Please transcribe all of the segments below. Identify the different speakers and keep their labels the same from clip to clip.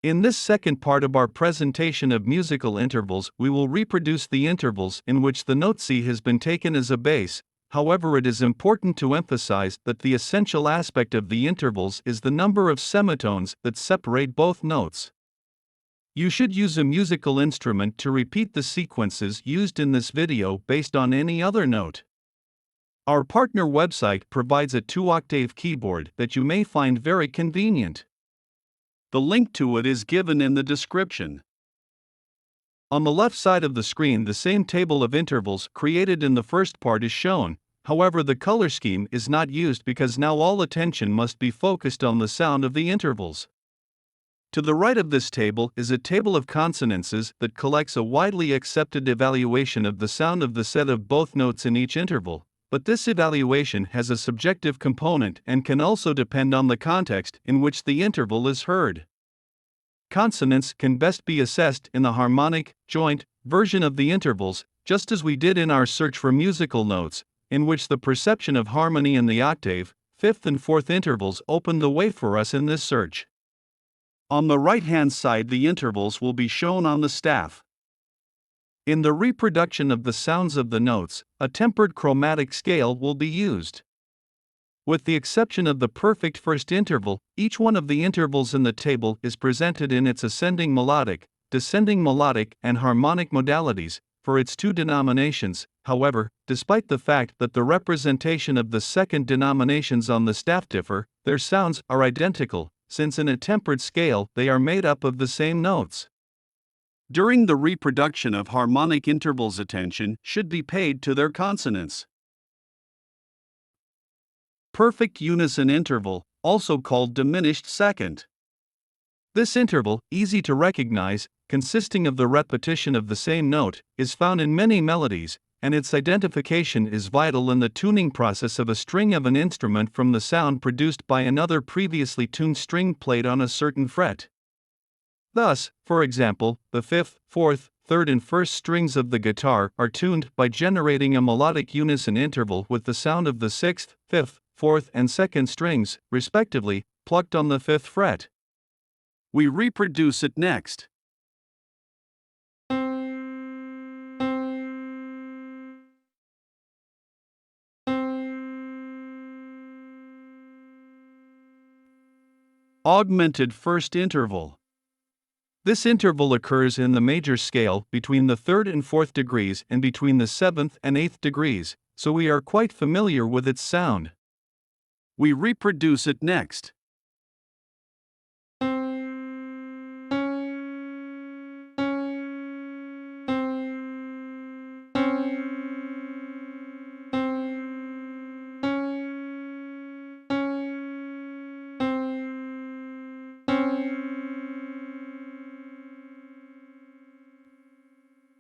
Speaker 1: In this second part of our presentation of musical intervals, we will reproduce the intervals in which the note C has been taken as a base. However, it is important to emphasize that the essential aspect of the intervals is the number of semitones that separate both notes. You should use a musical instrument to repeat the sequences used in this video based on any other note. Our partner website provides a 2-octave keyboard that you may find very convenient. The link to it is given in the description. On the left side of the screen, the same table of intervals created in the first part is shown. However, the color scheme is not used because now all attention must be focused on the sound of the intervals. To the right of this table is a table of consonances that collects a widely accepted evaluation of the sound of the set of both notes in each interval, but this evaluation has a subjective component and can also depend on the context in which the interval is heard. Consonants can best be assessed in the harmonic, joint version of the intervals, just as we did in our search for musical notes, in which the perception of harmony in the octave, fifth and fourth intervals opened the way for us in this search. On the right-hand side, the intervals will be shown on the staff. In the reproduction of the sounds of the notes, a tempered chromatic scale will be used. With the exception of the perfect first interval, each one of the intervals in the table is presented in its ascending melodic, descending melodic, and harmonic modalities for its two denominations. However, despite the fact that the representation of the second denominations on the staff differ, their sounds are identical, since in a tempered scale they are made up of the same notes. During the reproduction of harmonic intervals, attention should be paid to their consonants. Perfect unison interval, also called diminished second. This interval, easy to recognize, consisting of the repetition of the same note, is found in many melodies, and its identification is vital in the tuning process of a string of an instrument from the sound produced by another previously tuned string played on a certain fret. Thus, for example, the fifth, fourth, third, and first strings of the guitar are tuned by generating a melodic unison interval with the sound of the sixth, fifth, fourth, and second strings, respectively, plucked on the fifth fret. We reproduce it next. Augmented first interval. This interval occurs in the major scale between the third and fourth degrees and between the seventh and eighth degrees, so we are quite familiar with its sound. We reproduce it next.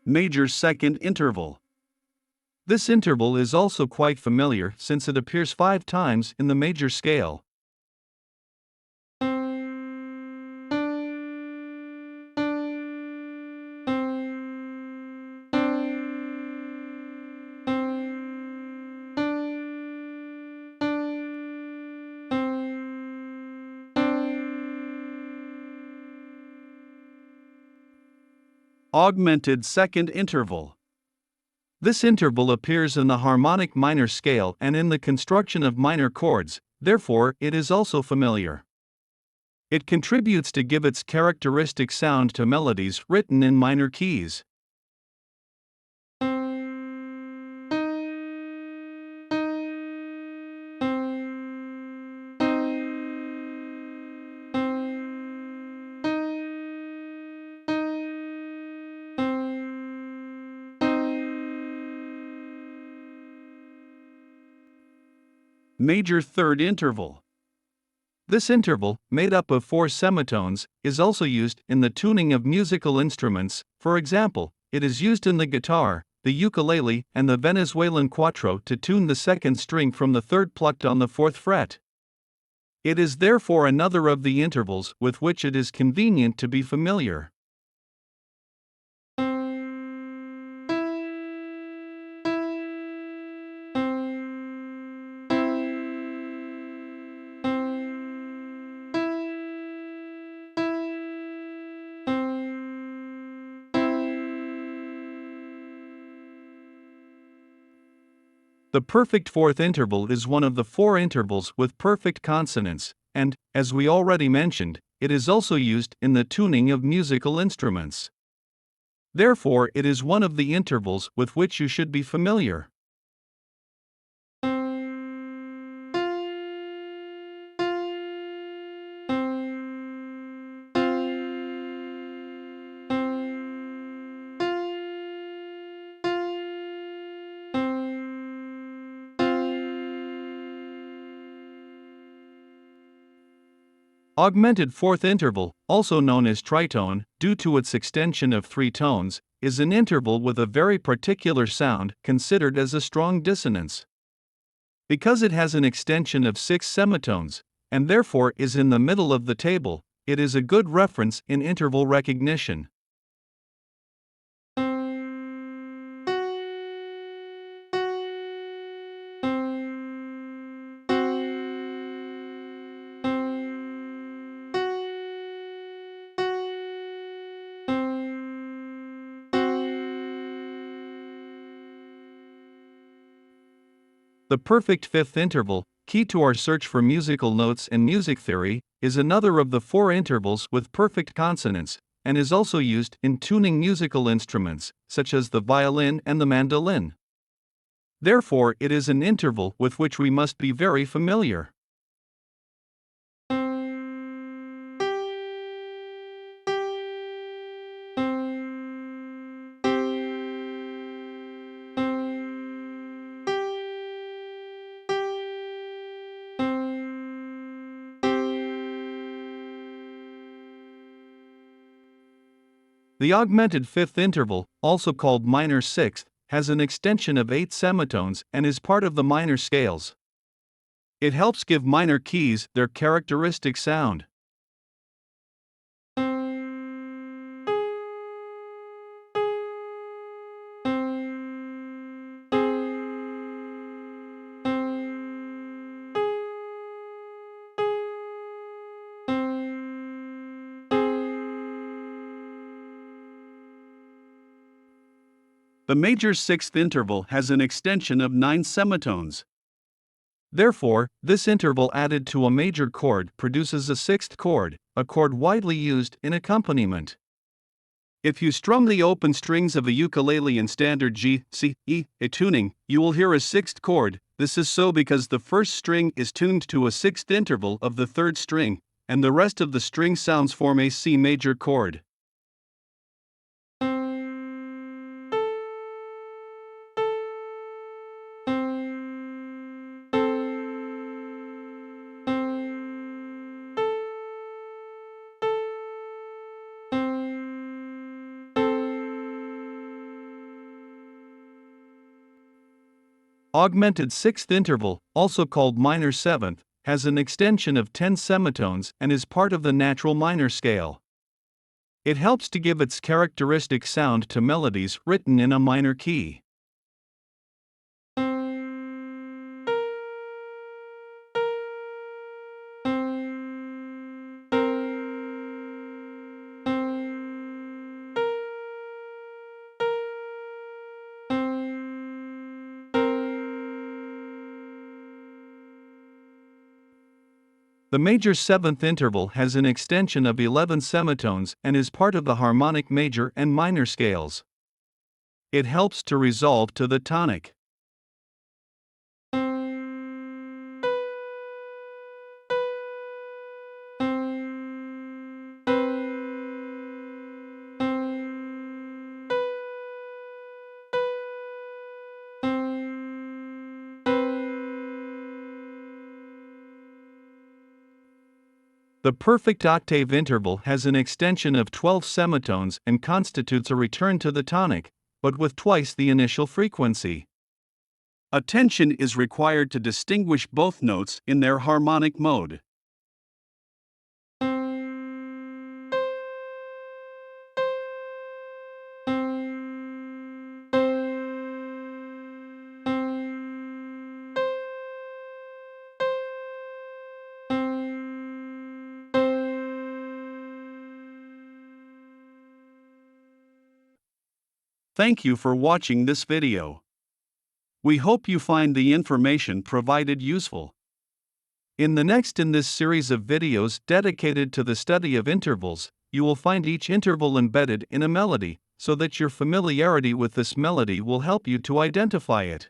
Speaker 1: Major second interval. This interval is also quite familiar since it appears 5 times in the major scale. Augmented second interval. This interval appears in the harmonic minor scale and in the construction of minor chords, therefore it is also familiar. It contributes to give its characteristic sound to melodies written in minor keys. Major third interval. This interval, made up of 4 semitones, is also used in the tuning of musical instruments. For example, it is used in the guitar, the ukulele, and the Venezuelan cuatro to tune the second string from the third plucked on the fourth fret. It is therefore another of the intervals with which it is convenient to be familiar. The perfect fourth interval is one of the four intervals with perfect consonants, and, as we already mentioned, it is also used in the tuning of musical instruments. Therefore, it is one of the intervals with which you should be familiar. Augmented fourth interval, also known as tritone, due to its extension of three tones, is an interval with a very particular sound considered as a strong dissonance. Because it has an extension of 6 semitones, and therefore is in the middle of the table, it is a good reference in interval recognition. The perfect fifth interval, key to our search for musical notes and music theory, is another of the four intervals with perfect consonants, and is also used in tuning musical instruments, such as the violin and the mandolin. Therefore, it is an interval with which we must be very familiar. The augmented fifth interval, also called minor sixth, has an extension of 8 semitones and is part of the minor scales. It helps give minor keys their characteristic sound. The major sixth interval has an extension of 9 semitones. Therefore, this interval added to a major chord produces a sixth chord, a chord widely used in accompaniment. If you strum the open strings of a ukulele in standard G, C, E, A tuning, you will hear a sixth chord. This is so because the first string is tuned to a sixth interval of the third string, and the rest of the string sounds form a C major chord. Augmented sixth interval, also called minor seventh, has an extension of 10 semitones and is part of the natural minor scale. It helps to give its characteristic sound to melodies written in a minor key. The major seventh interval has an extension of 11 semitones and is part of the harmonic major and minor scales. It helps to resolve to the tonic. The perfect octave interval has an extension of 12 semitones and constitutes a return to the tonic, but with twice the initial frequency. Attention is required to distinguish both notes in their harmonic mode. Thank you for watching this video. We hope you find the information provided useful. In this series of videos dedicated to the study of intervals, you will find each interval embedded in a melody, so that your familiarity with this melody will help you to identify it.